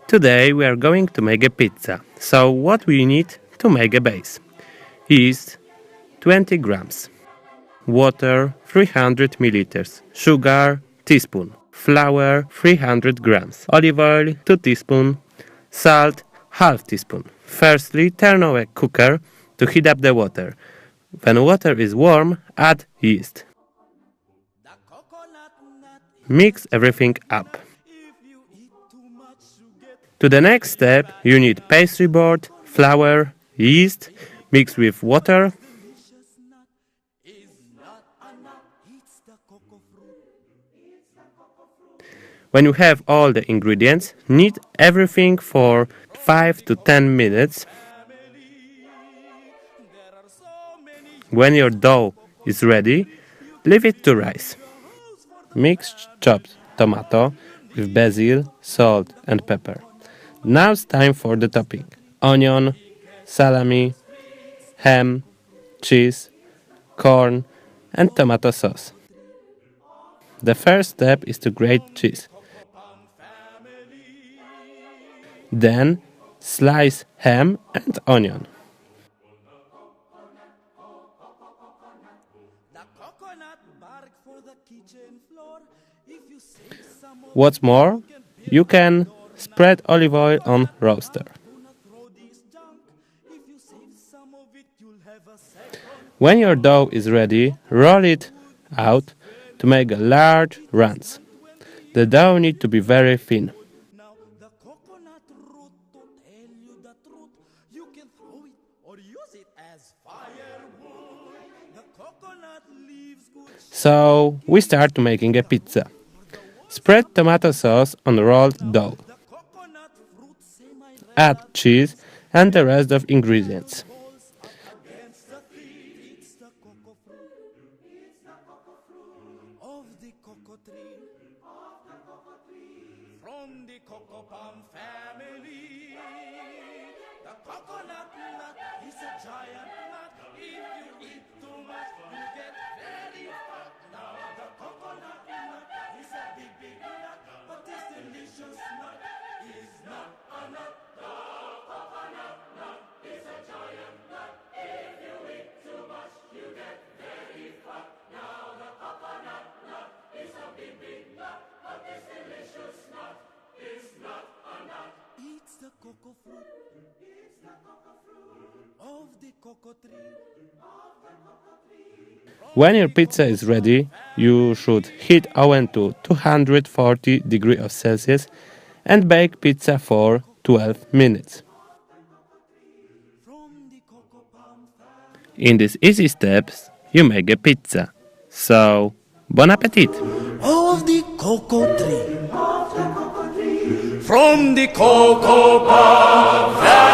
Today we are going to make a pizza. So what we need to make a base? Yeast 20 grams, water 300 milliliters, sugar teaspoon, flour 300 grams, olive oil 2 teaspoons, salt half teaspoon. Firstly, turn on a cooker to heat up the water. When water is warm, add yeast. Mix everything up. To the next step, you need pastry board, flour, yeast, mixed with water. When you have all the ingredients, knead everything for 5 to 10 minutes. When your dough is ready, leave it to rise. Mix chopped tomato with basil, salt and pepper. Now it's time for the topping. Onion, salami, ham, cheese, corn and tomato sauce. The first step is to grate cheese. Then slice ham and onion. What's more, you can spread olive oil on roaster. When your dough is ready, roll it out to make large rounds. The dough needs to be very thin. So we start making a pizza. Spread tomato sauce on rolled dough. Add cheese and the rest of ingredients. When your pizza is ready, you should heat oven to 240 degrees Celsius and bake pizza for 12 minutes. In these easy steps, you make a pizza. So, bon appetit! Of the cocoa tree, from the cocoa palm.